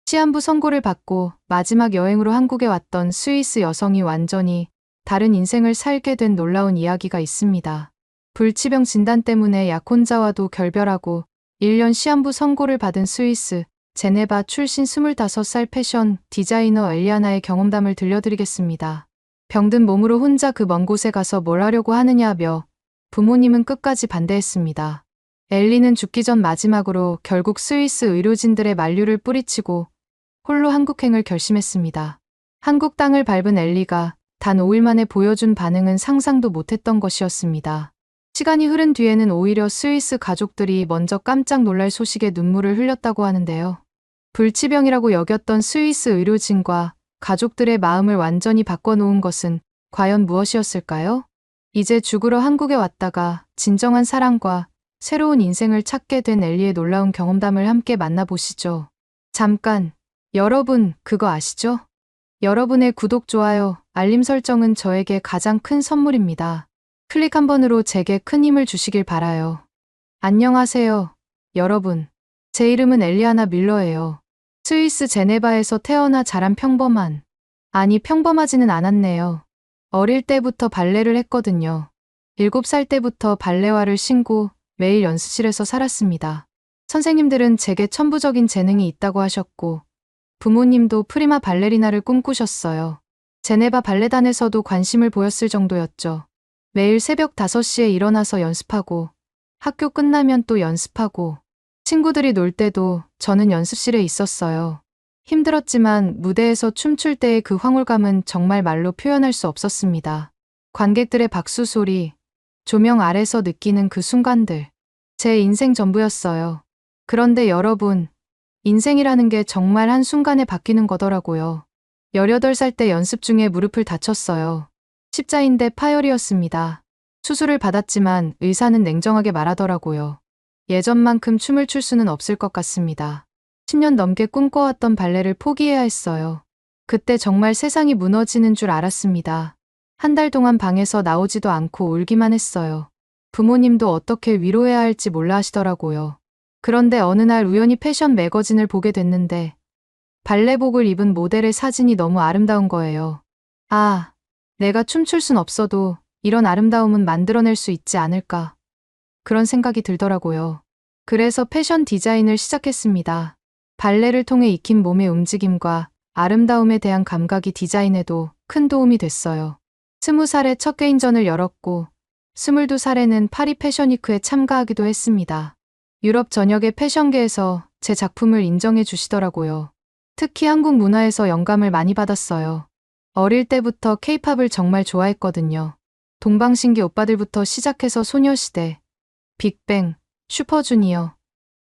시한부 선고를 받고 마지막 여행으로 한국에 왔던 스위스 여성이 완전히 다른 인생을 살게 된 놀라운 이야기가 있습니다. 불치병 진단 때문에 약혼자와도 결별하고 1년 시한부 선고를 받은 스위스 제네바 출신 25살 패션 디자이너 엘리아나의 경험담을 들려드리겠습니다. 병든 몸으로 혼자 그 먼 곳에 가서 뭘 하려고 하느냐며 부모님은 끝까지 반대했습니다. 엘리는 죽기 전 마지막으로 결국 스위스 의료진들의 만류를 뿌리치고 홀로 한국행을 결심했습니다. 한국 땅을 밟은 엘리가 단 5일 만에 보여준 반응은 상상도 못했던 것이었습니다. 시간이 흐른 뒤에는 오히려 스위스 가족들이 먼저 깜짝 놀랄 소식에 눈물을 흘렸다고 하는데요. 불치병이라고 여겼던 스위스 의료진과 가족들의 마음을 완전히 바꿔놓은 것은 과연 무엇이었을까요? 이제 죽으러 한국에 왔다가 진정한 사랑과 새로운 인생을 찾게 된 엘리의 놀라운 경험담을 함께 만나보시죠. 잠깐, 여러분 그거 아시죠? 여러분의 구독, 좋아요, 알림 설정은 저에게 가장 큰 선물입니다. 클릭 한 번으로 제게 큰 힘을 주시길 바라요. 안녕하세요, 여러분. 제 이름은 엘리아나 밀러예요. 스위스 제네바에서 태어나 자란 평범하지는 않았네요. 어릴 때부터 발레를 했거든요. 7살 때부터 발레화를 신고 매일 연습실에서 살았습니다. 선생님들은 제게 천부적인 재능이 있다고 하셨고 부모님도 프리마 발레리나를 꿈꾸셨어요. 제네바 발레단에서도 관심을 보였을 정도였죠. 매일 새벽 5시에 일어나서 연습하고 학교 끝나면 또 연습하고 친구들이 놀 때도 저는 연습실에 있었어요. 힘들었지만 무대에서 춤출 때의 그 황홀감은 정말 말로 표현할 수 없었습니다. 관객들의 박수 소리, 조명 아래서 느끼는 그 순간들, 제 인생 전부였어요. 그런데 여러분, 인생이라는 게 정말 한순간에 바뀌는 거더라고요. 18살 때 연습 중에 무릎을 다쳤어요. 십자인대 파열이었습니다. 수술을 받았지만 의사는 냉정하게 말하더라고요. 예전만큼 춤을 출 수는 없을 것 같습니다. 10년 넘게 꿈꿔왔던 발레를 포기해야 했어요. 그때 정말 세상이 무너지는 줄 알았습니다. 한 달 동안 방에서 나오지도 않고 울기만 했어요. 부모님도 어떻게 위로해야 할지 몰라 하시더라고요. 그런데 어느 날 우연히 패션 매거진을 보게 됐는데 발레복을 입은 모델의 사진이 너무 아름다운 거예요. 아, 내가 춤출 순 없어도 이런 아름다움은 만들어낼 수 있지 않을까. 그런 생각이 들더라고요. 그래서 패션 디자인을 시작했습니다. 발레를 통해 익힌 몸의 움직임과 아름다움에 대한 감각이 디자인에도 큰 도움이 됐어요. 20살에 첫 개인전을 열었고 22살에는 파리 패션위크에 참가하기도 했습니다. 유럽 전역의 패션계에서 제 작품을 인정해 주시더라고요. 특히 한국 문화에서 영감을 많이 받았어요. 어릴 때부터 케이팝을 정말 좋아했거든요. 동방신기 오빠들부터 시작해서 소녀시대, 빅뱅, 슈퍼주니어,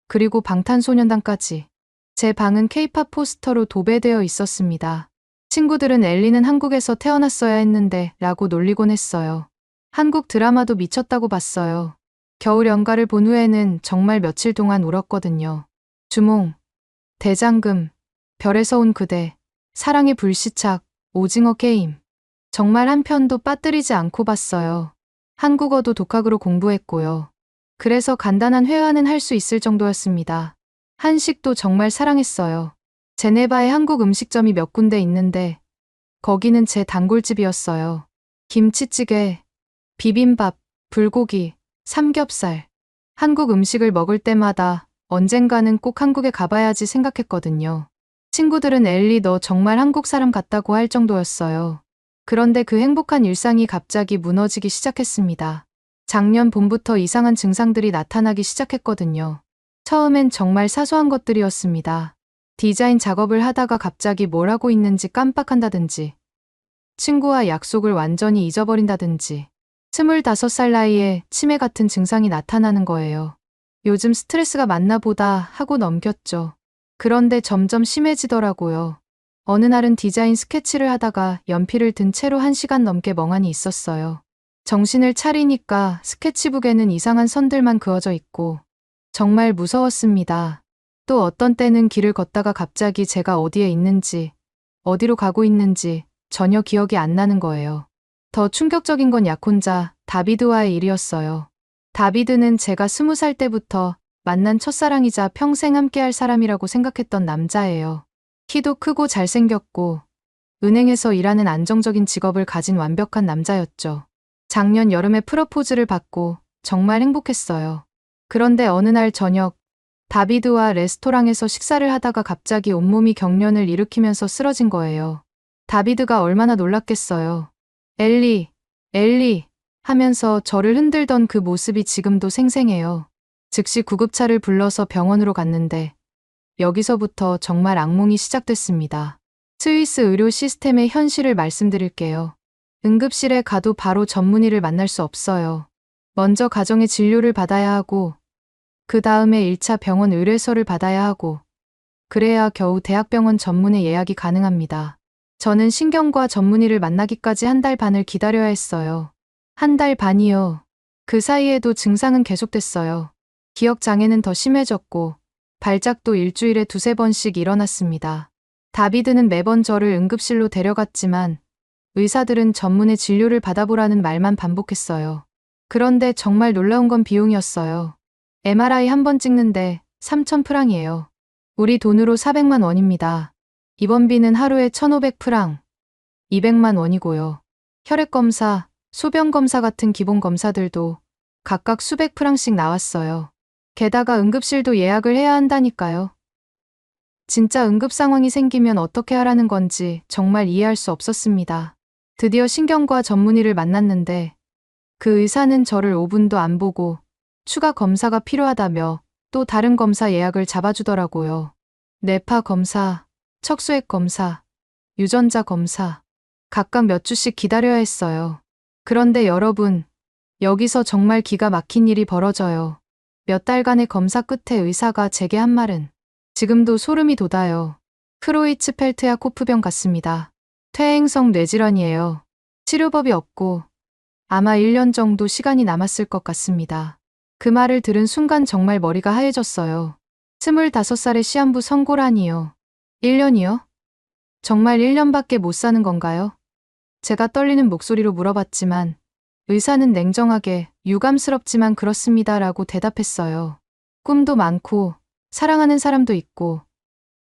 그리고 방탄소년단까지. 제 방은 케이팝 포스터로 도배되어 있었습니다. 친구들은 엘리는 한국에서 태어났어야 했는데 라고 놀리곤 했어요. 한국 드라마도 미쳤다고 봤어요. 겨울 연가를 본 후에는 정말 며칠 동안 울었거든요. 주몽, 대장금, 별에서 온 그대, 사랑의 불시착, 오징어 게임. 정말 한 편도 빠뜨리지 않고 봤어요. 한국어도 독학으로 공부했고요. 그래서 간단한 회화는 할 수 있을 정도였습니다. 한식도 정말 사랑했어요. 제네바에 한국 음식점이 몇 군데 있는데 거기는 제 단골집이었어요. 김치찌개, 비빔밥, 불고기, 삼겹살. 한국 음식을 먹을 때마다 언젠가는 꼭 한국에 가봐야지 생각했거든요. 친구들은 엘리 너 정말 한국 사람 같다고 할 정도였어요. 그런데 그 행복한 일상이 갑자기 무너지기 시작했습니다. 작년 봄부터 이상한 증상들이 나타나기 시작했거든요. 처음엔 정말 사소한 것들이었습니다. 디자인 작업을 하다가 갑자기 뭘 하고 있는지 깜빡한다든지, 친구와 약속을 완전히 잊어버린다든지, 25살 나이에 치매 같은 증상이 나타나는 거예요. 요즘 스트레스가 많나 보다 하고 넘겼죠. 그런데 점점 심해지더라고요. 어느 날은 디자인 스케치를 하다가 연필을 든 채로 1시간 넘게 멍하니 있었어요. 정신을 차리니까 스케치북에는 이상한 선들만 그어져 있고 정말 무서웠습니다. 또 어떤 때는 길을 걷다가 갑자기 제가 어디에 있는지, 어디로 가고 있는지 전혀 기억이 안 나는 거예요. 더 충격적인 건 약혼자 다비드와의 일이었어요. 다비드는 제가 20살 때부터 만난 첫사랑이자 평생 함께할 사람이라고 생각했던 남자예요. 키도 크고 잘생겼고 은행에서 일하는 안정적인 직업을 가진 완벽한 남자였죠. 작년 여름에 프러포즈를 받고 정말 행복했어요. 그런데 어느 날 저녁 다비드와 레스토랑에서 식사를 하다가 갑자기 온몸이 경련을 일으키면서 쓰러진 거예요. 다비드가 얼마나 놀랐겠어요. 엘리, 엘리 하면서 저를 흔들던 그 모습이 지금도 생생해요. 즉시 구급차를 불러서 병원으로 갔는데 여기서부터 정말 악몽이 시작됐습니다. 스위스 의료 시스템의 현실을 말씀드릴게요. 응급실에 가도 바로 전문의를 만날 수 없어요. 먼저 가정의 진료를 받아야 하고 그 다음에 1차 병원 의뢰서를 받아야 하고 그래야 겨우 대학병원 전문의 예약이 가능합니다. 저는 신경과 전문의를 만나기까지 1달 반을 기다려야 했어요. 1달 반이요. 그 사이에도 증상은 계속됐어요. 기억 장애는 더 심해졌고 발작도 일주일에 2~3번씩 일어났습니다. 다비드는 매번 저를 응급실로 데려갔지만 의사들은 전문의 진료를 받아보라는 말만 반복했어요. 그런데 정말 놀라운 건 비용이었어요. MRI 한 번 찍는데 3,000프랑이에요. 우리 돈으로 400만 원입니다. 입원비는 하루에 1,500프랑, 200만 원이고요. 혈액검사, 소변검사 같은 기본 검사들도 각각 수백 프랑씩 나왔어요. 게다가 응급실도 예약을 해야 한다니까요. 진짜 응급 상황이 생기면 어떻게 하라는 건지 정말 이해할 수 없었습니다. 드디어 신경과 전문의를 만났는데 그 의사는 저를 5분도 안 보고 추가 검사가 필요하다며 또 다른 검사 예약을 잡아주더라고요. 뇌파 검사, 척수액 검사, 유전자 검사, 각각 몇 주씩 기다려야 했어요. 그런데 여러분, 여기서 정말 기가 막힌 일이 벌어져요. 몇 달간의 검사 끝에 의사가 제게 한 말은 지금도 소름이 돋아요. 크로이츠펠트야코프병 같습니다. 퇴행성 뇌질환이에요. 치료법이 없고 아마 1년 정도 시간이 남았을 것 같습니다. 그 말을 들은 순간 정말 머리가 하얘졌어요. 25살의 시한부 선고라니요. 1년이요? 정말 1년밖에 못 사는 건가요? 제가 떨리는 목소리로 물어봤지만 의사는 냉정하게 유감스럽지만 그렇습니다라고 대답했어요. 꿈도 많고 사랑하는 사람도 있고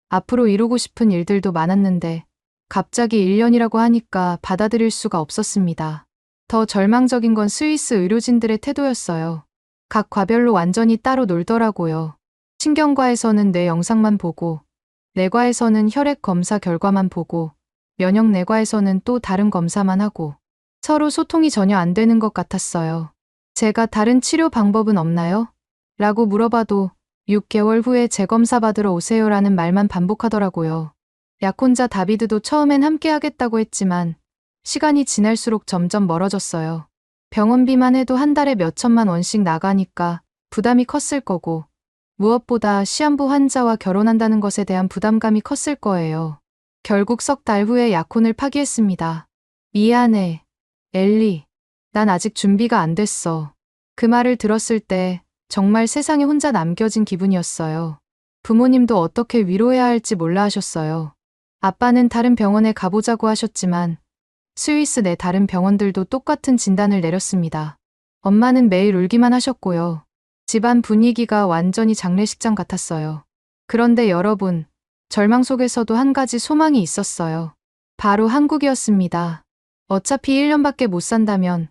앞으로 이루고 싶은 일들도 많았는데 갑자기 1년이라고 하니까 받아들일 수가 없었습니다. 더 절망적인 건 스위스 의료진들의 태도였어요. 각 과별로 완전히 따로 놀더라고요. 신경과에서는 뇌 영상만 보고 내과에서는 혈액 검사 결과만 보고 면역내과에서는 또 다른 검사만 하고 서로 소통이 전혀 안 되는 것 같았어요. 제가 다른 치료 방법은 없나요? 라고 물어봐도 6개월 후에 재검사 받으러 오세요라는 말만 반복하더라고요. 약혼자 다비드도 처음엔 함께 하겠다고 했지만 시간이 지날수록 점점 멀어졌어요. 병원비만 해도 1달에 몇천만 원씩 나가니까 부담이 컸을 거고 무엇보다 시한부 환자와 결혼한다는 것에 대한 부담감이 컸을 거예요. 결국 석 달 후에 약혼을 파기했습니다. 미안해, 엘리. 난 아직 준비가 안 됐어. 그 말을 들었을 때 정말 세상에 혼자 남겨진 기분이었어요. 부모님도 어떻게 위로해야 할지 몰라 하셨어요. 아빠는 다른 병원에 가보자고 하셨지만 스위스 내 다른 병원들도 똑같은 진단을 내렸습니다. 엄마는 매일 울기만 하셨고요. 집안 분위기가 완전히 장례식장 같았어요. 그런데 여러분, 절망 속에서도 한 가지 소망이 있었어요. 바로 한국이었습니다. 어차피 1년밖에 못 산다면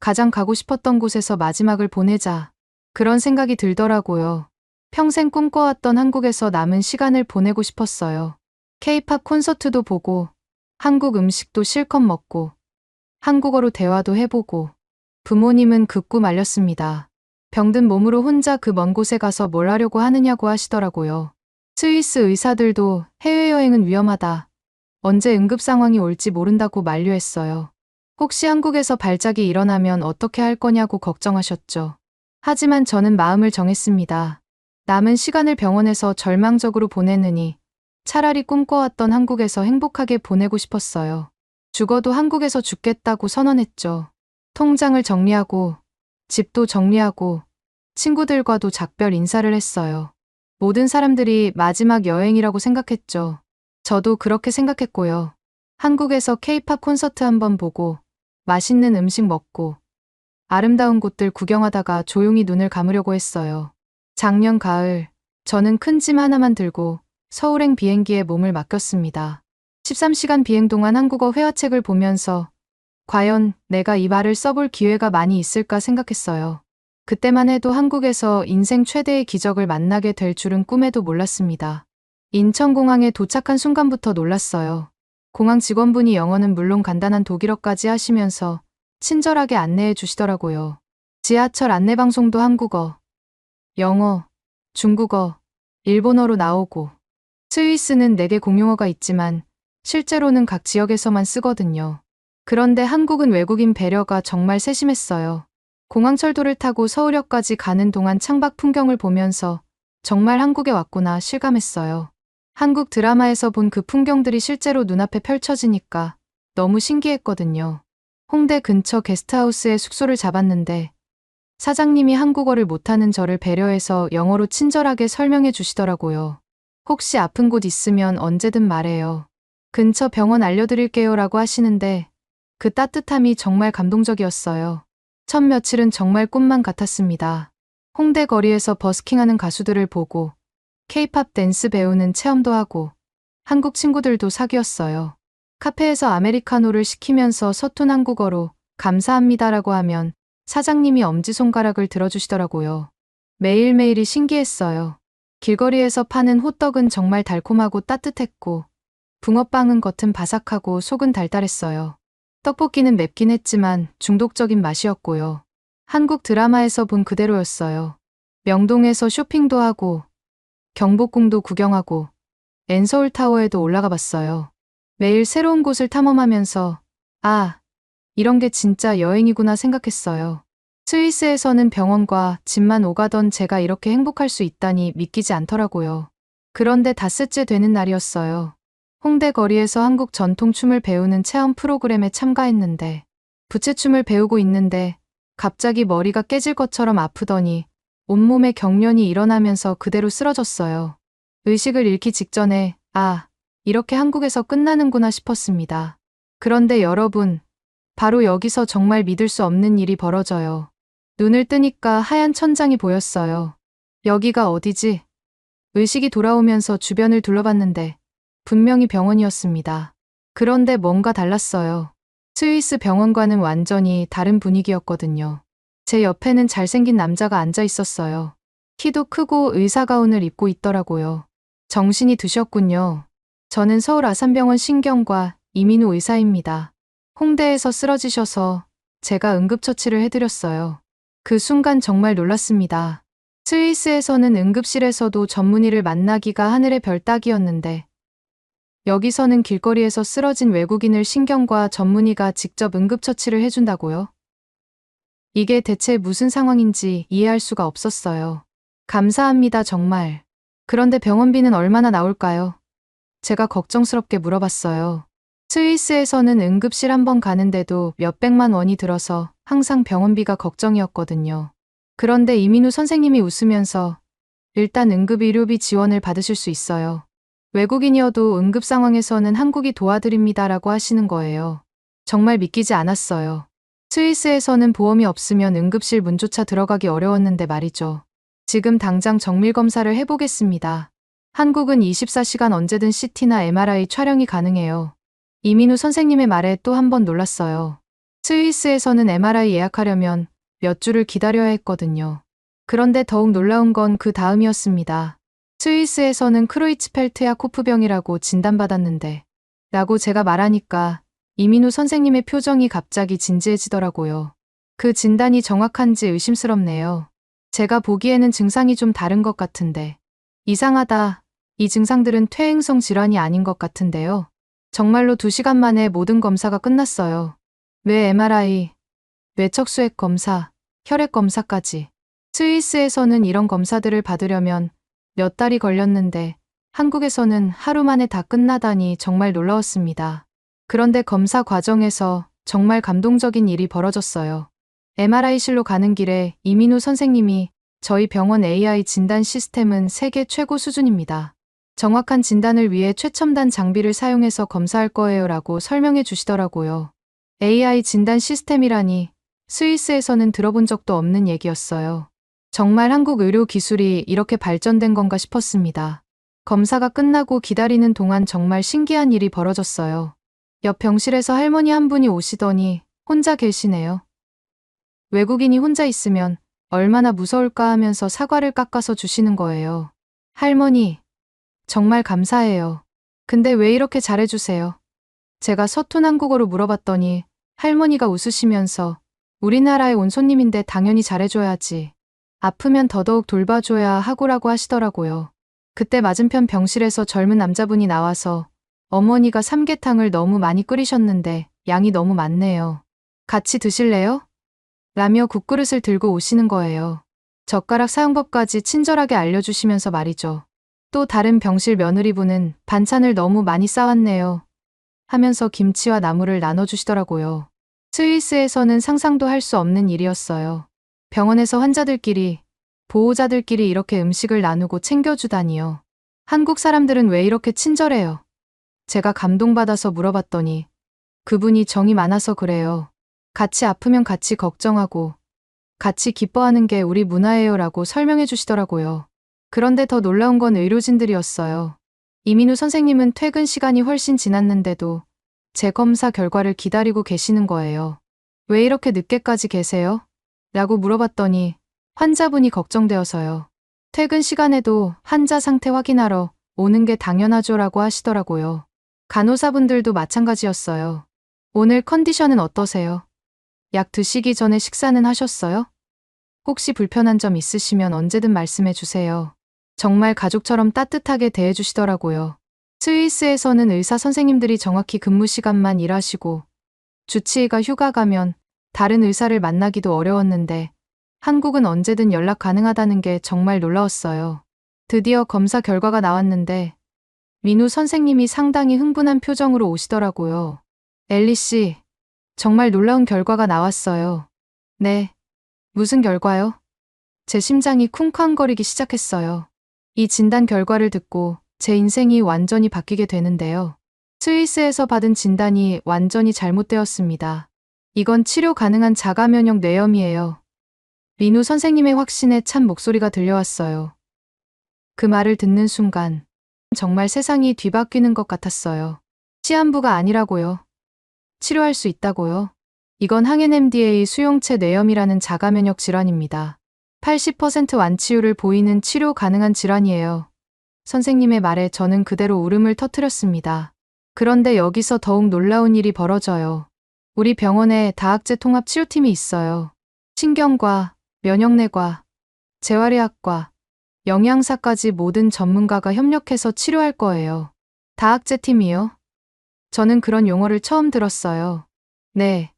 가장 가고 싶었던 곳에서 마지막을 보내자. 그런 생각이 들더라고요. 평생 꿈꿔왔던 한국에서 남은 시간을 보내고 싶었어요. K-팝 콘서트도 보고 한국 음식도 실컷 먹고 한국어로 대화도 해보고 부모님은 극구 말렸습니다. 병든 몸으로 혼자 그 먼 곳에 가서 뭘 하려고 하느냐고 하시더라고요. 스위스 의사들도 해외여행은 위험하다. 언제 응급 상황이 올지 모른다고 만류했어요. 혹시 한국에서 발작이 일어나면 어떻게 할 거냐고 걱정하셨죠. 하지만 저는 마음을 정했습니다. 남은 시간을 병원에서 절망적으로 보내느니 차라리 꿈꿔왔던 한국에서 행복하게 보내고 싶었어요. 죽어도 한국에서 죽겠다고 선언했죠. 통장을 정리하고 집도 정리하고 친구들과도 작별 인사를 했어요. 모든 사람들이 마지막 여행이라고 생각했죠. 저도 그렇게 생각했고요. 한국에서 K-팝 콘서트 한번 보고 맛있는 음식 먹고 아름다운 곳들 구경하다가 조용히 눈을 감으려고 했어요. 작년 가을, 저는 큰 짐 하나만 들고 서울행 비행기에 몸을 맡겼습니다. 13시간 비행 동안 한국어 회화책을 보면서 과연 내가 이 말을 써볼 기회가 많이 있을까 생각했어요. 그때만 해도 한국에서 인생 최대의 기적을 만나게 될 줄은 꿈에도 몰랐습니다. 인천공항에 도착한 순간부터 놀랐어요. 공항 직원분이 영어는 물론 간단한 독일어까지 하시면서 친절하게 안내해 주시더라고요. 지하철 안내방송도 한국어, 영어, 중국어, 일본어로 나오고 스위스는 4개 공용어가 있지만 실제로는 각 지역에서만 쓰거든요. 그런데 한국은 외국인 배려가 정말 세심했어요. 공항철도를 타고 서울역까지 가는 동안 창밖 풍경을 보면서 정말 한국에 왔구나 실감했어요. 한국 드라마에서 본 그 풍경들이 실제로 눈앞에 펼쳐지니까 너무 신기했거든요. 홍대 근처 게스트하우스에 숙소를 잡았는데 사장님이 한국어를 못하는 저를 배려해서 영어로 친절하게 설명해 주시더라고요. 혹시 아픈 곳 있으면 언제든 말해요. 근처 병원 알려드릴게요 라고 하시는데 그 따뜻함이 정말 감동적이었어요. 첫 며칠은 정말 꿈만 같았습니다. 홍대 거리에서 버스킹하는 가수들을 보고 K-팝 댄스 배우는 체험도 하고 한국 친구들도 사귀었어요. 카페에서 아메리카노를 시키면서 서툰 한국어로 감사합니다라고 하면 사장님이 엄지손가락을 들어주시더라고요. 매일매일이 신기했어요. 길거리에서 파는 호떡은 정말 달콤하고 따뜻했고 붕어빵은 겉은 바삭하고 속은 달달했어요. 떡볶이는 맵긴 했지만 중독적인 맛이었고요. 한국 드라마에서 본 그대로였어요. 명동에서 쇼핑도 하고 경복궁도 구경하고 엔서울타워에도 올라가 봤어요. 매일 새로운 곳을 탐험하면서 아, 이런 게 진짜 여행이구나 생각했어요. 스위스에서는 병원과 집만 오가던 제가 이렇게 행복할 수 있다니 믿기지 않더라고요. 그런데 닷새째 되는 날이었어요. 홍대 거리에서 한국 전통춤을 배우는 체험 프로그램에 참가했는데 부채춤을 배우고 있는데 갑자기 머리가 깨질 것처럼 아프더니 온몸에 경련이 일어나면서 그대로 쓰러졌어요. 의식을 잃기 직전에 아, 이렇게 한국에서 끝나는구나 싶었습니다. 그런데 여러분, 바로 여기서 정말 믿을 수 없는 일이 벌어져요. 눈을 뜨니까 하얀 천장이 보였어요. 여기가 어디지? 의식이 돌아오면서 주변을 둘러봤는데 분명히 병원이었습니다. 그런데 뭔가 달랐어요. 스위스 병원과는 완전히 다른 분위기였거든요. 제 옆에는 잘생긴 남자가 앉아 있었어요. 키도 크고 의사가운을 입고 있더라고요. 정신이 드셨군요. 저는 서울 아산병원 신경과 이민우 의사입니다. 홍대에서 쓰러지셔서 제가 응급처치를 해드렸어요. 그 순간 정말 놀랐습니다. 스위스에서는 응급실에서도 전문의를 만나기가 하늘의 별 따기였는데 여기서는 길거리에서 쓰러진 외국인을 신경과 전문의가 직접 응급처치를 해준다고요? 이게 대체 무슨 상황인지 이해할 수가 없었어요. 감사합니다, 정말. 그런데 병원비는 얼마나 나올까요? 제가 걱정스럽게 물어봤어요. 스위스에서는 응급실 한 번 가는데도 몇백만 원이 들어서 항상 병원비가 걱정이었거든요. 그런데 이민우 선생님이 웃으면서 일단 응급의료비 지원을 받으실 수 있어요. 외국인이어도 응급 상황에서는 한국이 도와드립니다라고 하시는 거예요. 정말 믿기지 않았어요. 스위스에서는 보험이 없으면 응급실 문조차 들어가기 어려웠는데 말이죠. 지금 당장 정밀검사를 해보겠습니다. 한국은 24시간 언제든 CT나 MRI 촬영이 가능해요. 이민우 선생님의 말에 또 한 번 놀랐어요. 스위스에서는 MRI 예약하려면 몇 주를 기다려야 했거든요. 그런데 더욱 놀라운 건 그 다음이었습니다. 스위스에서는 크로이츠펠트야코프병이라고 진단받았는데 라고 제가 말하니까 이민우 선생님의 표정이 갑자기 진지해지더라고요. 그 진단이 정확한지 의심스럽네요. 제가 보기에는 증상이 좀 다른 것 같은데 이상하다. 이 증상들은 퇴행성 질환이 아닌 것 같은데요. 정말로 2시간 만에 모든 검사가 끝났어요. 뇌 MRI, 뇌척수액 검사, 혈액 검사까지. 스위스에서는 이런 검사들을 받으려면 몇 달이 걸렸는데 한국에서는 하루 만에 다 끝나다니 정말 놀라웠습니다. 그런데 검사 과정에서 정말 감동적인 일이 벌어졌어요. MRI실로 가는 길에 이민우 선생님이 저희 병원 AI 진단 시스템은 세계 최고 수준입니다. 정확한 진단을 위해 최첨단 장비를 사용해서 검사할 거예요 라고 설명해 주시더라고요. AI 진단 시스템이라니 스위스에서는 들어본 적도 없는 얘기였어요. 정말 한국 의료 기술이 이렇게 발전된 건가 싶었습니다. 검사가 끝나고 기다리는 동안 정말 신기한 일이 벌어졌어요. 옆 병실에서 할머니 한 분이 오시더니 혼자 계시네요. 외국인이 혼자 있으면 얼마나 무서울까 하면서 사과를 깎아서 주시는 거예요. 할머니, 정말 감사해요. 근데 왜 이렇게 잘해주세요? 제가 서툰 한국어로 물어봤더니 할머니가 웃으시면서 우리나라에 온 손님인데 당연히 잘해줘야지. 아프면 더더욱 돌봐줘야 하고라고 하시더라고요. 그때 맞은편 병실에서 젊은 남자분이 나와서 어머니가 삼계탕을 너무 많이 끓이셨는데 양이 너무 많네요. 같이 드실래요? 라며 국그릇을 들고 오시는 거예요. 젓가락 사용법까지 친절하게 알려주시면서 말이죠. 또 다른 병실 며느리분은 반찬을 너무 많이 싸왔네요. 하면서 김치와 나물을 나눠주시더라고요. 스위스에서는 상상도 할 수 없는 일이었어요. 병원에서 환자들끼리, 보호자들끼리 이렇게 음식을 나누고 챙겨주다니요. 한국 사람들은 왜 이렇게 친절해요? 제가 감동받아서 물어봤더니 그분이 정이 많아서 그래요. 같이 아프면 같이 걱정하고 같이 기뻐하는 게 우리 문화예요 라고 설명해 주시더라고요. 그런데 더 놀라운 건 의료진들이었어요. 이민우 선생님은 퇴근 시간이 훨씬 지났는데도 제 검사 결과를 기다리고 계시는 거예요. 왜 이렇게 늦게까지 계세요? 라고 물어봤더니 환자분이 걱정되어서요. 퇴근 시간에도 환자 상태 확인하러 오는 게 당연하죠 라고 하시더라고요. 간호사분들도 마찬가지였어요. 오늘 컨디션은 어떠세요? 약 드시기 전에 식사는 하셨어요? 혹시 불편한 점 있으시면 언제든 말씀해 주세요. 정말 가족처럼 따뜻하게 대해주시더라고요. 스위스에서는 의사 선생님들이 정확히 근무 시간만 일하시고 주치의가 휴가 가면 다른 의사를 만나기도 어려웠는데 한국은 언제든 연락 가능하다는 게 정말 놀라웠어요. 드디어 검사 결과가 나왔는데 민우 선생님이 상당히 흥분한 표정으로 오시더라고요. 엘리 씨, 정말 놀라운 결과가 나왔어요. 네. 무슨 결과요? 제 심장이 쿵쾅거리기 시작했어요. 이 진단 결과를 듣고 제 인생이 완전히 바뀌게 되는데요. 스위스에서 받은 진단이 완전히 잘못되었습니다. 이건 치료 가능한 자가면역 뇌염이에요. 민우 선생님의 확신에 찬 목소리가 들려왔어요. 그 말을 듣는 순간 정말 세상이 뒤바뀌는 것 같았어요. 시한부가 아니라고요. 치료할 수 있다고요. 이건 항엔 MDA 수용체 뇌염이라는 자가면역 질환입니다. 80% 완치율을 보이는 치료 가능한 질환이에요. 선생님의 말에 저는 그대로 울음을 터뜨렸습니다. 그런데 여기서 더욱 놀라운 일이 벌어져요. 우리 병원에 다학제 통합 치료팀이 있어요. 신경과, 면역내과, 재활의학과, 영양사까지 모든 전문가가 협력해서 치료할 거예요. 다학제 팀이요? 저는 그런 용어를 처음 들었어요. 네.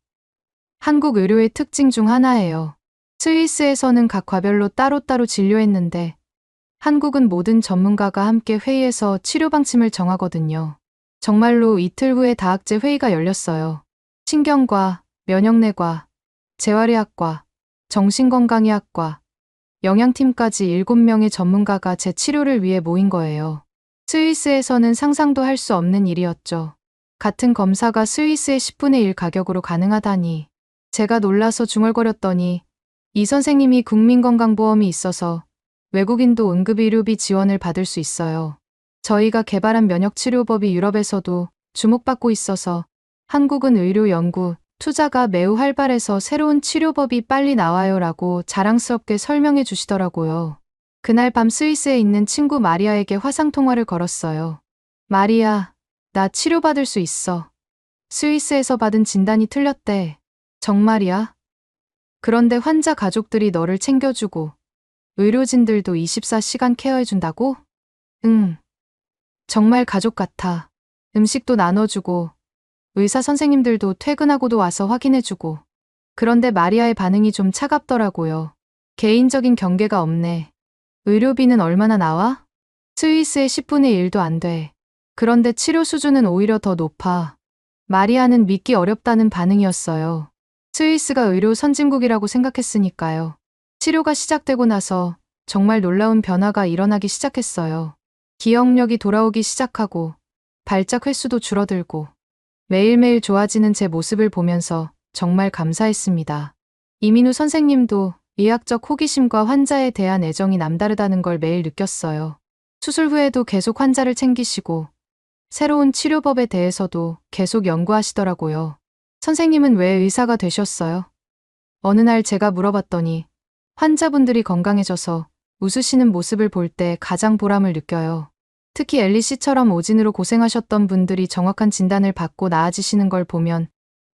한국 의료의 특징 중 하나예요. 스위스에서는 각 과별로 따로따로 진료했는데 한국은 모든 전문가가 함께 회의해서 치료 방침을 정하거든요. 정말로 이틀 후에 다학제 회의가 열렸어요. 신경과, 면역내과, 재활의학과, 정신건강의학과, 영양팀까지 7명의 전문가가 제 치료를 위해 모인 거예요. 스위스에서는 상상도 할 수 없는 일이었죠. 같은 검사가 스위스의 10분의 1 가격으로 가능하다니. 제가 놀라서 중얼거렸더니 이 선생님이 국민건강보험이 있어서 외국인도 응급의료비 지원을 받을 수 있어요. 저희가 개발한 면역치료법이 유럽에서도 주목받고 있어서 한국은 의료 연구, 투자가 매우 활발해서 새로운 치료법이 빨리 나와요 라고 자랑스럽게 설명해 주시더라고요. 그날 밤 스위스에 있는 친구 마리아에게 화상통화를 걸었어요. 마리아, 나 치료받을 수 있어. 스위스에서 받은 진단이 틀렸대. 정말이야? 그런데 환자 가족들이 너를 챙겨주고 의료진들도 24시간 케어해준다고? 응. 정말 가족 같아. 음식도 나눠주고 의사 선생님들도 퇴근하고도 와서 확인해주고. 그런데 마리아의 반응이 좀 차갑더라고요. 개인적인 경계가 없네. 의료비는 얼마나 나와? 스위스의 10분의 1도 안 돼. 그런데 치료 수준은 오히려 더 높아. 마리아는 믿기 어렵다는 반응이었어요. 스위스가 의료 선진국이라고 생각했으니까요. 치료가 시작되고 나서 정말 놀라운 변화가 일어나기 시작했어요. 기억력이 돌아오기 시작하고 발작 횟수도 줄어들고 매일매일 좋아지는 제 모습을 보면서 정말 감사했습니다. 이민우 선생님도 의학적 호기심과 환자에 대한 애정이 남다르다는 걸 매일 느꼈어요. 수술 후에도 계속 환자를 챙기시고 새로운 치료법에 대해서도 계속 연구하시더라고요. 선생님은 왜 의사가 되셨어요? 어느 날 제가 물어봤더니 환자분들이 건강해져서 웃으시는 모습을 볼 때 가장 보람을 느껴요. 특히 엘리 씨처럼 오진으로 고생하셨던 분들이 정확한 진단을 받고 나아지시는 걸 보면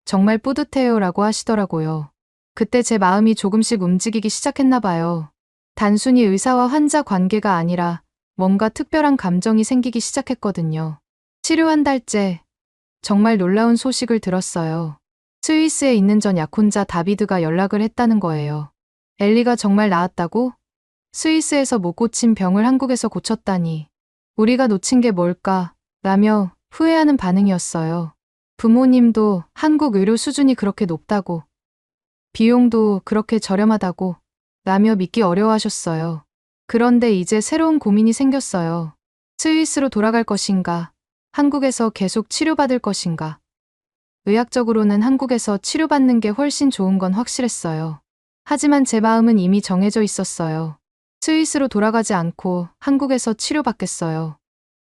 정말 뿌듯해요 라고 하시더라고요. 그때 제 마음이 조금씩 움직이기 시작했나 봐요. 단순히 의사와 환자 관계가 아니라 뭔가 특별한 감정이 생기기 시작했거든요. 치료 한 달째 정말 놀라운 소식을 들었어요. 스위스에 있는 전 약혼자 다비드가 연락을 했다는 거예요. 엘리가 정말 나았다고? 스위스에서 못 고친 병을 한국에서 고쳤다니. 우리가 놓친 게 뭘까? 라며 후회하는 반응이었어요. 부모님도 한국 의료 수준이 그렇게 높다고, 비용도 그렇게 저렴하다고 라며 믿기 어려워하셨어요. 그런데 이제 새로운 고민이 생겼어요. 스위스로 돌아갈 것인가? 한국에서 계속 치료받을 것인가? 의학적으로는 한국에서 치료받는 게 훨씬 좋은 건 확실했어요. 하지만 제 마음은 이미 정해져 있었어요. 스위스로 돌아가지 않고 한국에서 치료받겠어요.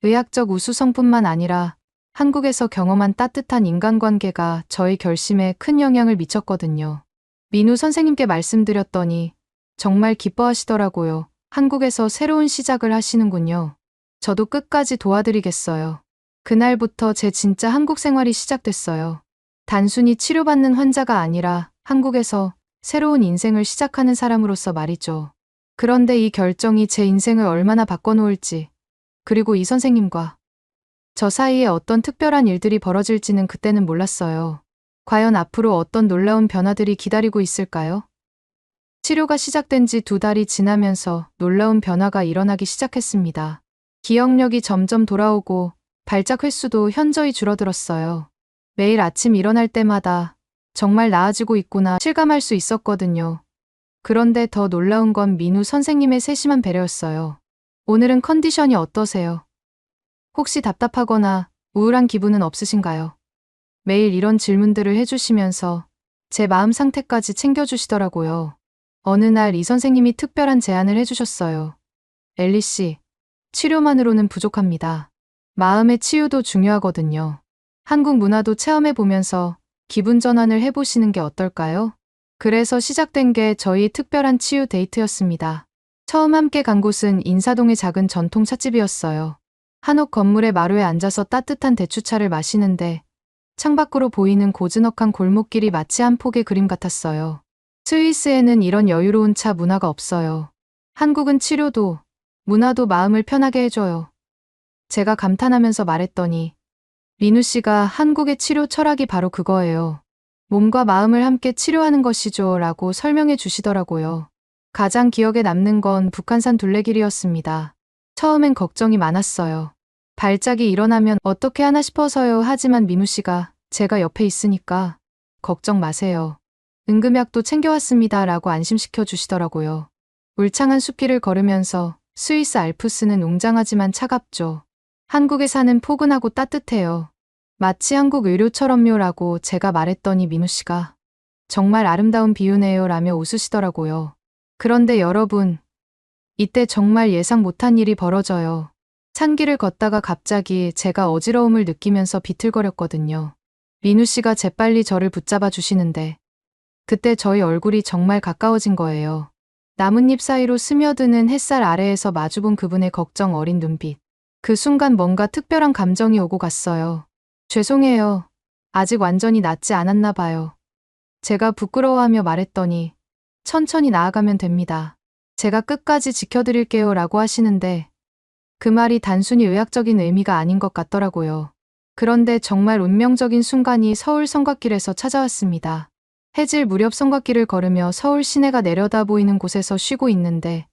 의학적 우수성뿐만 아니라 한국에서 경험한 따뜻한 인간관계가 저희 결심에 큰 영향을 미쳤거든요. 민우 선생님께 말씀드렸더니 정말 기뻐하시더라고요. 한국에서 새로운 시작을 하시는군요. 저도 끝까지 도와드리겠어요. 그날부터 제 진짜 한국 생활이 시작됐어요. 단순히 치료받는 환자가 아니라 한국에서 새로운 인생을 시작하는 사람으로서 말이죠. 그런데 이 결정이 제 인생을 얼마나 바꿔놓을지, 그리고 이 선생님과 저 사이에 어떤 특별한 일들이 벌어질지는 그때는 몰랐어요. 과연 앞으로 어떤 놀라운 변화들이 기다리고 있을까요? 치료가 시작된 지 2달이 지나면서 놀라운 변화가 일어나기 시작했습니다. 기억력이 점점 돌아오고 발작 횟수도 현저히 줄어들었어요. 매일 아침 일어날 때마다 정말 나아지고 있구나 실감할 수 있었거든요. 그런데 더 놀라운 건 민우 선생님의 세심한 배려였어요. 오늘은 컨디션이 어떠세요? 혹시 답답하거나 우울한 기분은 없으신가요? 매일 이런 질문들을 해주시면서 제 마음 상태까지 챙겨주시더라고요. 어느 날 이 선생님이 특별한 제안을 해주셨어요. 엘리 씨, 치료만으로는 부족합니다. 마음의 치유도 중요하거든요. 한국 문화도 체험해보면서 기분 전환을 해보시는 게 어떨까요? 그래서 시작된 게 저희 특별한 치유 데이트였습니다. 처음 함께 간 곳은 인사동의 작은 전통 찻집이었어요. 한옥 건물의 마루에 앉아서 따뜻한 대추차를 마시는데 창밖으로 보이는 고즈넉한 골목길이 마치 한 폭의 그림 같았어요. 스위스에는 이런 여유로운 차 문화가 없어요. 한국은 치료도, 문화도 마음을 편하게 해줘요. 제가 감탄하면서 말했더니 민우 씨가 한국의 치료 철학이 바로 그거예요. 몸과 마음을 함께 치료하는 것이죠 라고 설명해 주시더라고요. 가장 기억에 남는 건 북한산 둘레길이었습니다. 처음엔 걱정이 많았어요. 발작이 일어나면 어떻게 하나 싶어서요. 하지만 민우 씨가 제가 옆에 있으니까 걱정 마세요. 응급약도 챙겨왔습니다 라고 안심시켜 주시더라고요. 울창한 숲길을 걸으면서 스위스 알프스는 웅장하지만 차갑죠. 한국에 사는 포근하고 따뜻해요. 마치 한국 의료처럼요 라고 제가 말했더니 민우 씨가 정말 아름다운 비유네요 라며 웃으시더라고요. 그런데 여러분, 이때 정말 예상 못한 일이 벌어져요. 산길을 걷다가 갑자기 제가 어지러움을 느끼면서 비틀거렸거든요. 민우 씨가 재빨리 저를 붙잡아 주시는데 그때 저희 얼굴이 정말 가까워진 거예요. 나뭇잎 사이로 스며드는 햇살 아래에서 마주본 그분의 걱정 어린 눈빛. 그 순간 뭔가 특별한 감정이 오고 갔어요. 죄송해요. 아직 완전히 낫지 않았나 봐요. 제가 부끄러워하며 말했더니 천천히 나아가면 됩니다. 제가 끝까지 지켜드릴게요 라고 하시는데 그 말이 단순히 의학적인 의미가 아닌 것 같더라고요. 그런데 정말 운명적인 순간이 서울 성곽길에서 찾아왔습니다. 해질 무렵 성곽길을 걸으며 서울 시내가 내려다 보이는 곳에서 쉬고 있는데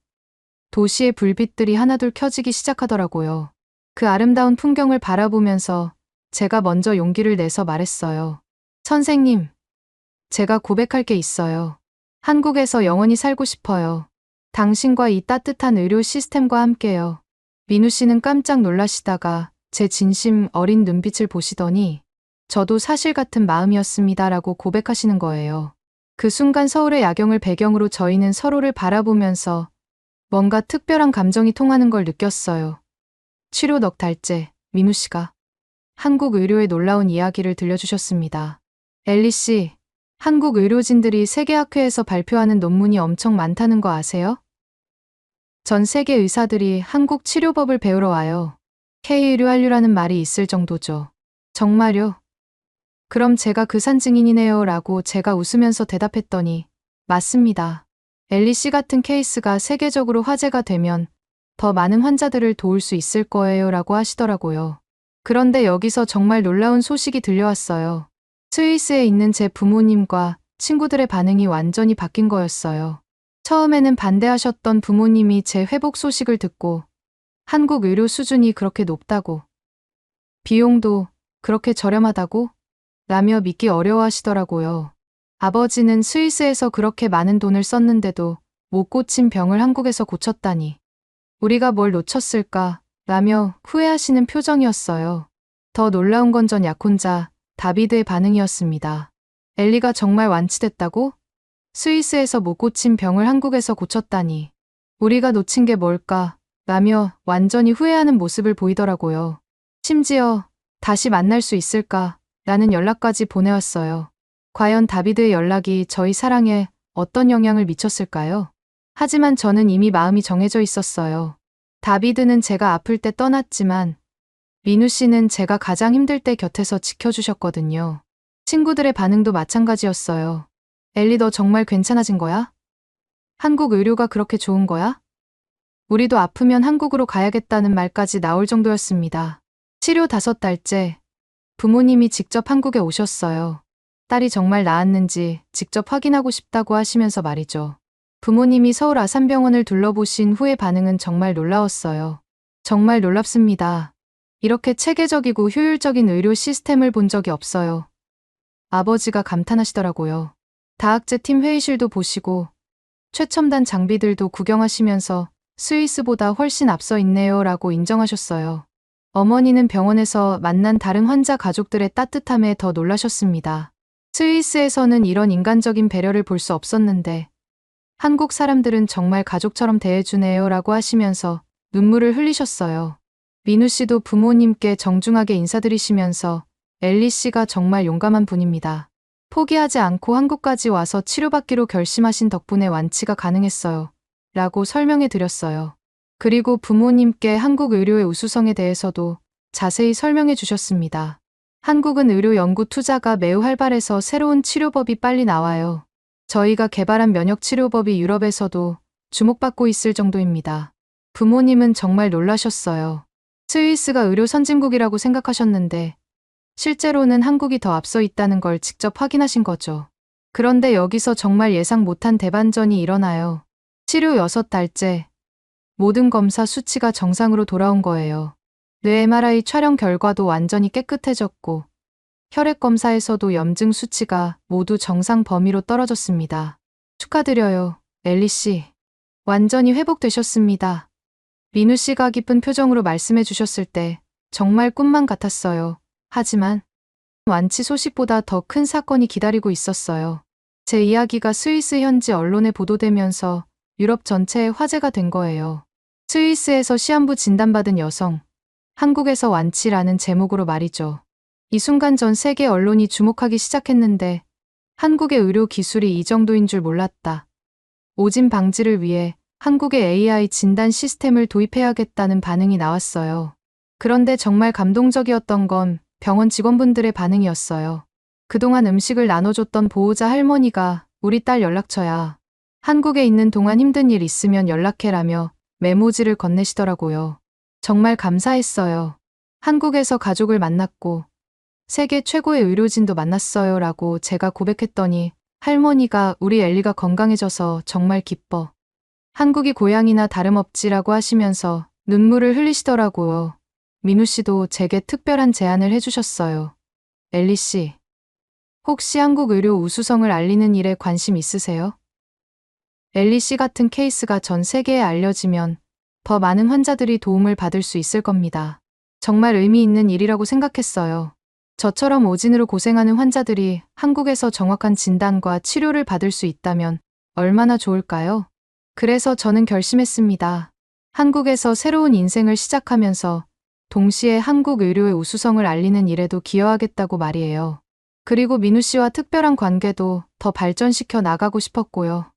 도시의 불빛들이 하나둘 켜지기 시작하더라고요. 그 아름다운 풍경을 바라보면서 제가 먼저 용기를 내서 말했어요. 선생님, 제가 고백할 게 있어요. 한국에서 영원히 살고 싶어요. 당신과 이 따뜻한 의료 시스템과 함께요. 민우 씨는 깜짝 놀라시다가 제 진심 어린 눈빛을 보시더니 저도 사실 같은 마음이었습니다 라고 고백하시는 거예요. 그 순간 서울의 야경을 배경으로 저희는 서로를 바라보면서 뭔가 특별한 감정이 통하는 걸 느꼈어요. 치료 넉 달째 민우 씨가 한국 의료의 놀라운 이야기를 들려주셨습니다. 엘리 씨, 한국 의료진들이 세계학회에서 발표하는 논문이 엄청 많다는 거 아세요? 전 세계 의사들이 한국 치료법을 배우러 와요. K의료 한류라는 말이 있을 정도죠. 정말요? 그럼 제가 그 산 증인이네요 라고 제가 웃으면서 대답했더니 맞습니다. 엘리 씨 같은 케이스가 세계적으로 화제가 되면 더 많은 환자들을 도울 수 있을 거예요 라고 하시더라고요. 그런데 여기서 정말 놀라운 소식이 들려왔어요. 스위스에 있는 제 부모님과 친구들의 반응이 완전히 바뀐 거였어요. 처음에는 반대하셨던 부모님이 제 회복 소식을 듣고 한국 의료 수준이 그렇게 높다고, 비용도 그렇게 저렴하다고 라며 믿기 어려워하시더라고요. 아버지는 스위스에서 그렇게 많은 돈을 썼는데도 못 고친 병을 한국에서 고쳤다니. 우리가 뭘 놓쳤을까 라며 후회하시는 표정이었어요. 더 놀라운 건 전 약혼자 다비드의 반응이었습니다. 엘리가 정말 완치됐다고? 스위스에서 못 고친 병을 한국에서 고쳤다니. 우리가 놓친 게 뭘까? 라며 완전히 후회하는 모습을 보이더라고요. 심지어 다시 만날 수 있을까? 라는 연락까지 보내왔어요. 과연 다비드의 연락이 저희 사랑에 어떤 영향을 미쳤을까요? 하지만 저는 이미 마음이 정해져 있었어요. 다비드는 제가 아플 때 떠났지만 민우 씨는 제가 가장 힘들 때 곁에서 지켜주셨거든요. 친구들의 반응도 마찬가지였어요. 엘리 너 정말 괜찮아진 거야? 한국 의료가 그렇게 좋은 거야? 우리도 아프면 한국으로 가야겠다는 말까지 나올 정도였습니다. 치료 5달째 부모님이 직접 한국에 오셨어요. 딸이 정말 나았는지 직접 확인하고 싶다고 하시면서 말이죠. 부모님이 서울 아산병원을 둘러보신 후의 반응은 정말 놀라웠어요. 정말 놀랍습니다. 이렇게 체계적이고 효율적인 의료 시스템을 본 적이 없어요. 아버지가 감탄하시더라고요. 다학제 팀 회의실도 보시고 최첨단 장비들도 구경하시면서 스위스보다 훨씬 앞서 있네요 라고 인정하셨어요. 어머니는 병원에서 만난 다른 환자 가족들의 따뜻함에 더 놀라셨습니다. 스위스에서는 이런 인간적인 배려를 볼 수 없었는데 한국 사람들은 정말 가족처럼 대해주네요 라고 하시면서 눈물을 흘리셨어요. 민우 씨도 부모님께 정중하게 인사드리시면서 엘리 씨가 정말 용감한 분입니다. 포기하지 않고 한국까지 와서 치료받기로 결심하신 덕분에 완치가 가능했어요. 라고 설명해 드렸어요. 그리고 부모님께 한국 의료의 우수성에 대해서도 자세히 설명해 주셨습니다. 한국은 의료 연구 투자가 매우 활발해서 새로운 치료법이 빨리 나와요. 저희가 개발한 면역 치료법이 유럽에서도 주목받고 있을 정도입니다. 부모님은 정말 놀라셨어요. 스위스가 의료 선진국이라고 생각하셨는데 실제로는 한국이 더 앞서 있다는 걸 직접 확인하신 거죠. 그런데 여기서 정말 예상 못한 대반전이 일어나요. 치료 6달째 모든 검사 수치가 정상으로 돌아온 거예요. 뇌 MRI 촬영 결과도 완전히 깨끗해졌고 혈액 검사에서도 염증 수치가 모두 정상 범위로 떨어졌습니다. 축하드려요, 엘리 씨. 완전히 회복되셨습니다. 민우 씨가 기쁜 표정으로 말씀해 주셨을 때 정말 꿈만 같았어요. 하지만 완치 소식보다 더 큰 사건이 기다리고 있었어요. 제 이야기가 스위스 현지 언론에 보도되면서 유럽 전체에 화제가 된 거예요. 스위스에서 시한부 진단받은 여성, 한국에서 완치라는 제목으로 말이죠. 이 순간 전 세계 언론이 주목하기 시작했는데 한국의 의료 기술이 이 정도인 줄 몰랐다. 오진 방지를 위해 한국의 AI 진단 시스템을 도입해야겠다는 반응이 나왔어요. 그런데 정말 감동적이었던 건 병원 직원분들의 반응이었어요. 그동안 음식을 나눠줬던 보호자 할머니가 우리 딸 연락처야. 한국에 있는 동안 힘든 일 있으면 연락해라며 메모지를 건네시더라고요. 정말 감사했어요. 한국에서 가족을 만났고 세계 최고의 의료진도 만났어요 라고 제가 고백했더니 할머니가 우리 엘리가 건강해져서 정말 기뻐. 한국이 고향이나 다름없지라고 하시면서 눈물을 흘리시더라고요. 민우 씨도 제게 특별한 제안을 해주셨어요. 엘리 씨, 혹시 한국 의료 우수성을 알리는 일에 관심 있으세요? 엘리 씨 같은 케이스가 전 세계에 알려지면 더 많은 환자들이 도움을 받을 수 있을 겁니다. 정말 의미 있는 일이라고 생각했어요. 저처럼 오진으로 고생하는 환자들이 한국에서 정확한 진단과 치료를 받을 수 있다면 얼마나 좋을까요? 그래서 저는 결심했습니다. 한국에서 새로운 인생을 시작하면서 동시에 한국 의료의 우수성을 알리는 일에도 기여하겠다고 말이에요. 그리고 민우 씨와 특별한 관계도 더 발전시켜 나가고 싶었고요.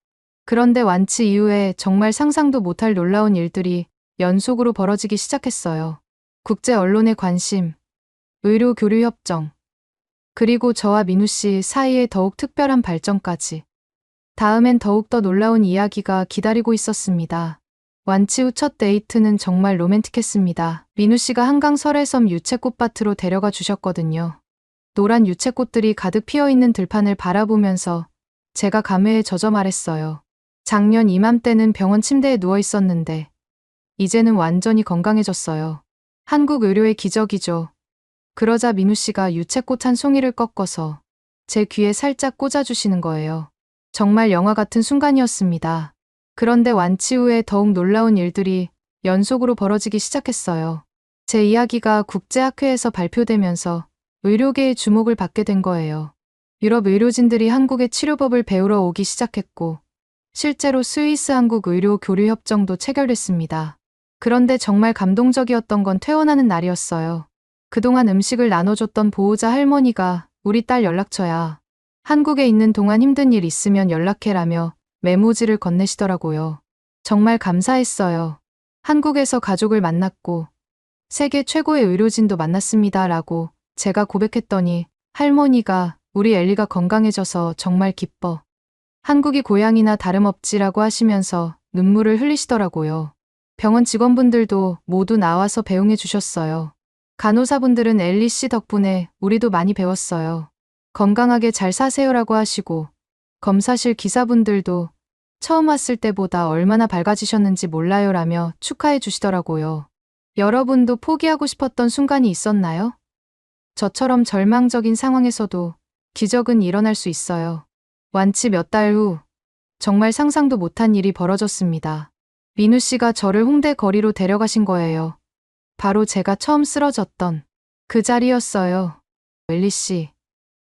그런데 완치 이후에 정말 상상도 못할 놀라운 일들이 연속으로 벌어지기 시작했어요. 국제 언론의 관심, 의료 교류 협정, 그리고 저와 민우 씨 사이에 더욱 특별한 발전까지. 다음엔 더욱더 놀라운 이야기가 기다리고 있었습니다. 완치 후 첫 데이트는 정말 로맨틱했습니다. 민우 씨가 한강 설해섬 유채꽃밭으로 데려가 주셨거든요. 노란 유채꽃들이 가득 피어있는 들판을 바라보면서 제가 감회에 젖어 말했어요. 작년 이맘때는 병원 침대에 누워 있었는데 이제는 완전히 건강해졌어요. 한국 의료의 기적이죠. 그러자 민우 씨가 유채꽃 한 송이를 꺾어서 제 귀에 살짝 꽂아주시는 거예요. 정말 영화 같은 순간이었습니다. 그런데 완치 후에 더욱 놀라운 일들이 연속으로 벌어지기 시작했어요. 제 이야기가 국제학회에서 발표되면서 의료계의 주목을 받게 된 거예요. 유럽 의료진들이 한국의 치료법을 배우러 오기 시작했고 실제로 스위스 한국 의료 교류 협정도 체결됐습니다. 그런데 정말 감동적이었던 건 퇴원하는 날이었어요. 그동안 음식을 나눠줬던 보호자 할머니가 우리 딸 연락처야. 한국에 있는 동안 힘든 일 있으면 연락해라며 메모지를 건네시더라고요. 정말 감사했어요. 한국에서 가족을 만났고 세계 최고의 의료진도 만났습니다 라고 제가 고백했더니 할머니가 우리 엘리가 건강해져서 정말 기뻐. 한국이 고향이나 다름없지라고 하시면서 눈물을 흘리시더라고요. 병원 직원분들도 모두 나와서 배웅해 주셨어요. 간호사분들은 엘리 씨 덕분에 우리도 많이 배웠어요. 건강하게 잘 사세요라고 하시고 검사실 기사분들도 처음 왔을 때보다 얼마나 밝아지셨는지 몰라요라며 축하해 주시더라고요. 여러분도 포기하고 싶었던 순간이 있었나요? 저처럼 절망적인 상황에서도 기적은 일어날 수 있어요. 완치 몇 달 후 정말 상상도 못한 일이 벌어졌습니다. 민우 씨가 저를 홍대 거리로 데려가신 거예요. 바로 제가 처음 쓰러졌던 그 자리였어요. 엘리 씨,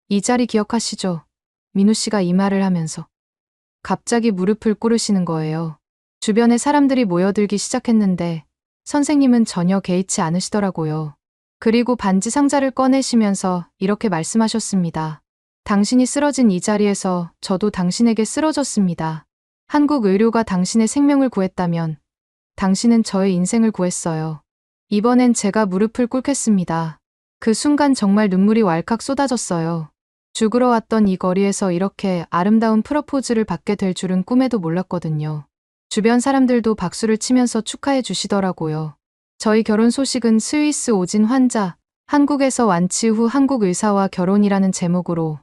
이 자리 기억하시죠? 민우 씨가 이 말을 하면서 갑자기 무릎을 꿇으시는 거예요. 주변에 사람들이 모여들기 시작했는데 선생님은 전혀 개의치 않으시더라고요. 그리고 반지 상자를 꺼내시면서 이렇게 말씀하셨습니다. 당신이 쓰러진 이 자리에서 저도 당신에게 쓰러졌습니다. 한국 의료가 당신의 생명을 구했다면 당신은 저의 인생을 구했어요. 이번엔 제가 무릎을 꿇겠습니다. 그 순간 정말 눈물이 왈칵 쏟아졌어요. 죽으러 왔던 이 거리에서 이렇게 아름다운 프로포즈를 받게 될 줄은 꿈에도 몰랐거든요. 주변 사람들도 박수를 치면서 축하해 주시더라고요. 저희 결혼 소식은 스위스 오진 환자, 한국에서 완치 후 한국 의사와 결혼이라는 제목으로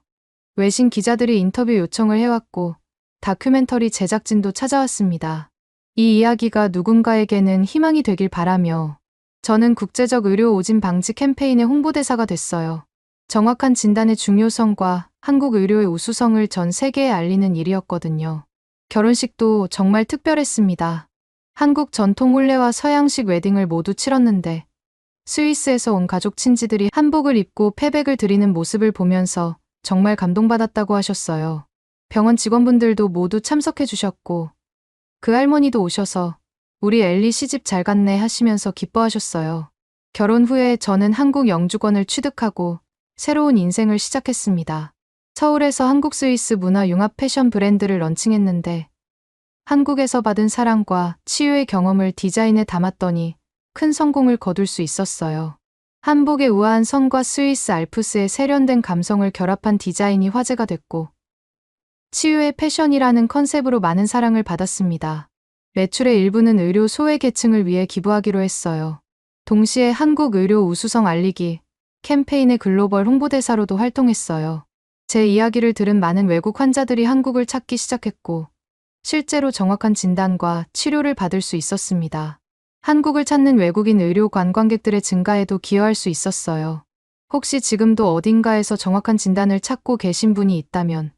외신 기자들이 인터뷰 요청을 해왔고 다큐멘터리 제작진도 찾아왔습니다. 이 이야기가 누군가에게는 희망이 되길 바라며 저는 국제적 의료 오진 방지 캠페인의 홍보대사가 됐어요. 정확한 진단의 중요성과 한국 의료의 우수성을 전 세계에 알리는 일이었거든요. 결혼식도 정말 특별했습니다. 한국 전통 혼례와 서양식 웨딩을 모두 치렀는데 스위스에서 온 가족 친지들이 한복을 입고 패백을 드리는 모습을 보면서 정말 감동받았다고 하셨어요. 병원 직원분들도 모두 참석해 주셨고 그 할머니도 오셔서 우리 엘리 시집 잘 갔네 하시면서 기뻐하셨어요. 결혼 후에 저는 한국 영주권을 취득하고 새로운 인생을 시작했습니다. 서울에서 한국 스위스 문화 융합 패션 브랜드를 런칭했는데 한국에서 받은 사랑과 치유의 경험을 디자인에 담았더니 큰 성공을 거둘 수 있었어요. 한복의 우아한 선과 스위스 알프스의 세련된 감성을 결합한 디자인이 화제가 됐고 치유의 패션이라는 컨셉으로 많은 사랑을 받았습니다. 매출의 일부는 의료 소외계층을 위해 기부하기로 했어요. 동시에 한국 의료 우수성 알리기 캠페인의 글로벌 홍보대사로도 활동했어요. 제 이야기를 들은 많은 외국 환자들이 한국을 찾기 시작했고 실제로 정확한 진단과 치료를 받을 수 있었습니다. 한국을 찾는 외국인 의료 관광객들의 증가에도 기여할 수 있었어요. 혹시 지금도 어딘가에서 정확한 진단을 찾고 계신 분이 있다면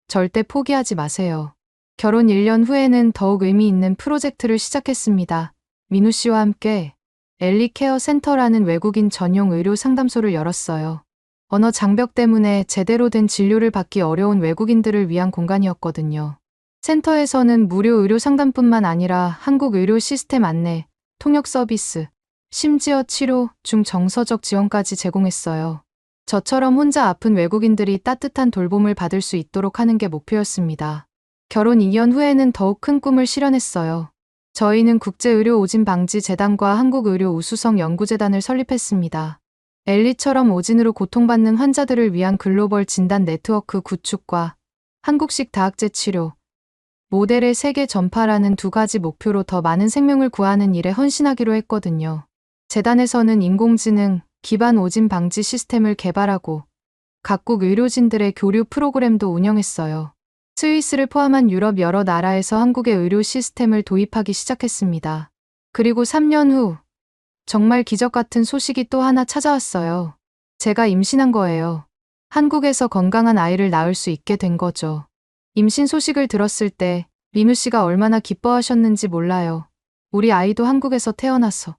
절대 포기하지 마세요. 결혼 1년 후에는 더욱 의미 있는 프로젝트를 시작했습니다. 민우 씨와 함께 엘리케어 센터라는 외국인 전용 의료 상담소를 열었어요. 언어 장벽 때문에 제대로 된 진료를 받기 어려운 외국인들을 위한 공간이었거든요. 센터에서는 무료 의료 상담뿐만 아니라 한국 의료 시스템 안내, 통역 서비스, 심지어 치료, 중정서적 지원까지 제공했어요. 저처럼 혼자 아픈 외국인들이 따뜻한 돌봄을 받을 수 있도록 하는 게 목표였습니다. 결혼 2년 후에는 더욱 큰 꿈을 실현했어요. 저희는 국제의료오진방지재단과 한국의료우수성연구재단을 설립했습니다. 엘리처럼 오진으로 고통받는 환자들을 위한 글로벌 진단 네트워크 구축과 한국식 다학제 치료, 모델의 세계 전파라는 두 가지 목표로 더 많은 생명을 구하는 일에 헌신하기로 했거든요. 재단에서는 인공지능 기반 오진 방지 시스템을 개발하고 각국 의료진들의 교류 프로그램도 운영했어요. 스위스를 포함한 유럽 여러 나라에서 한국의 의료 시스템을 도입하기 시작했습니다. 그리고 3년 후 정말 기적 같은 소식이 또 하나 찾아왔어요. 제가 임신한 거예요. 한국에서 건강한 아이를 낳을 수 있게 된 거죠. 임신 소식을 들었을 때 민우 씨가 얼마나 기뻐하셨는지 몰라요. 우리 아이도 한국에서 태어나서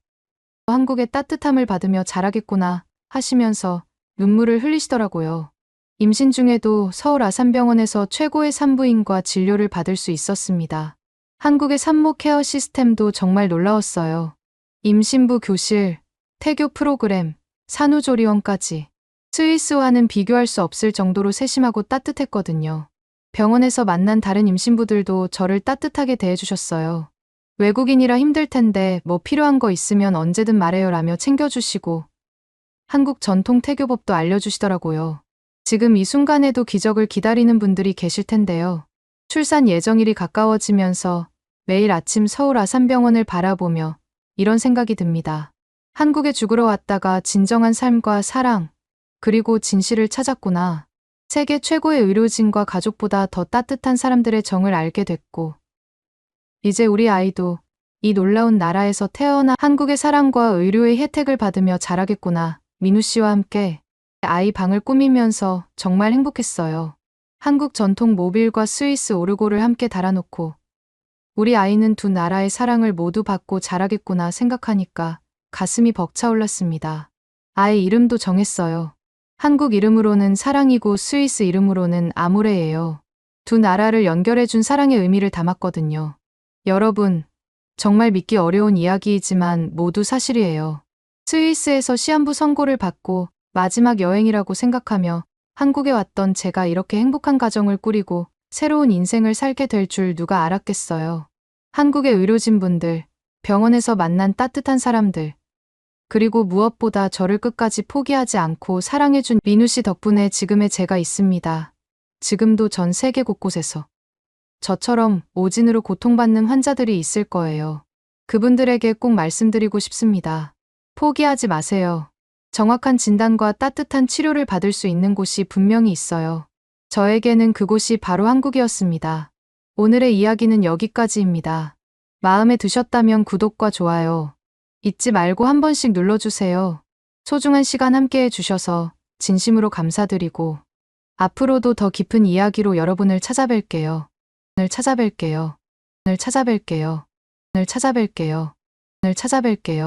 한국의 따뜻함을 받으며 자라겠구나 하시면서 눈물을 흘리시더라고요. 임신 중에도 서울 아산병원에서 최고의 산부인과 진료를 받을 수 있었습니다. 한국의 산모 케어 시스템도 정말 놀라웠어요. 임신부 교실, 태교 프로그램, 산후조리원까지. 스위스와는 비교할 수 없을 정도로 세심하고 따뜻했거든요. 병원에서 만난 다른 임신부들도 저를 따뜻하게 대해주셨어요. 외국인이라 힘들 텐데 뭐 필요한 거 있으면 언제든 말해요 라며 챙겨주시고 한국 전통 태교법도 알려주시더라고요. 지금 이 순간에도 기적을 기다리는 분들이 계실 텐데요. 출산 예정일이 가까워지면서 매일 아침 서울 아산병원을 바라보며 이런 생각이 듭니다. 한국에 죽으러 왔다가 진정한 삶과 사랑, 그리고 진실을 찾았구나. 세계 최고의 의료진과 가족보다 더 따뜻한 사람들의 정을 알게 됐고, 이제 우리 아이도 이 놀라운 나라에서 태어나 한국의 사랑과 의료의 혜택을 받으며 자라겠구나. 민우 씨와 함께 아이 방을 꾸미면서 정말 행복했어요. 한국 전통 모빌과 스위스 오르고를 함께 달아놓고 우리 아이는 두 나라의 사랑을 모두 받고 자라겠구나 생각하니까 가슴이 벅차올랐습니다. 아이 이름도 정했어요. 한국 이름으로는 사랑이고 스위스 이름으로는 아모레예요. 두 나라를 연결해준 사랑의 의미를 담았거든요. 여러분, 정말 믿기 어려운 이야기이지만 모두 사실이에요. 스위스에서 시한부 선고를 받고 마지막 여행이라고 생각하며 한국에 왔던 제가 이렇게 행복한 가정을 꾸리고 새로운 인생을 살게 될 줄 누가 알았겠어요. 한국의 의료진분들, 병원에서 만난 따뜻한 사람들, 그리고 무엇보다 저를 끝까지 포기하지 않고 사랑해준 민우 씨 덕분에 지금의 제가 있습니다. 지금도 전 세계 곳곳에서 저처럼 오진으로 고통받는 환자들이 있을 거예요. 그분들에게 꼭 말씀드리고 싶습니다. 포기하지 마세요. 정확한 진단과 따뜻한 치료를 받을 수 있는 곳이 분명히 있어요. 저에게는 그곳이 바로 한국이었습니다. 오늘의 이야기는 여기까지입니다. 마음에 드셨다면 구독과 좋아요 잊지 말고 한 번씩 눌러주세요. 소중한 시간 함께 해주셔서 진심으로 감사드리고 앞으로도 더 깊은 이야기로 여러분을 찾아뵐게요. 오늘 찾아뵐게요. 오늘 찾아뵐게요. 오늘 찾아뵐게요. 오늘 찾아뵐게요.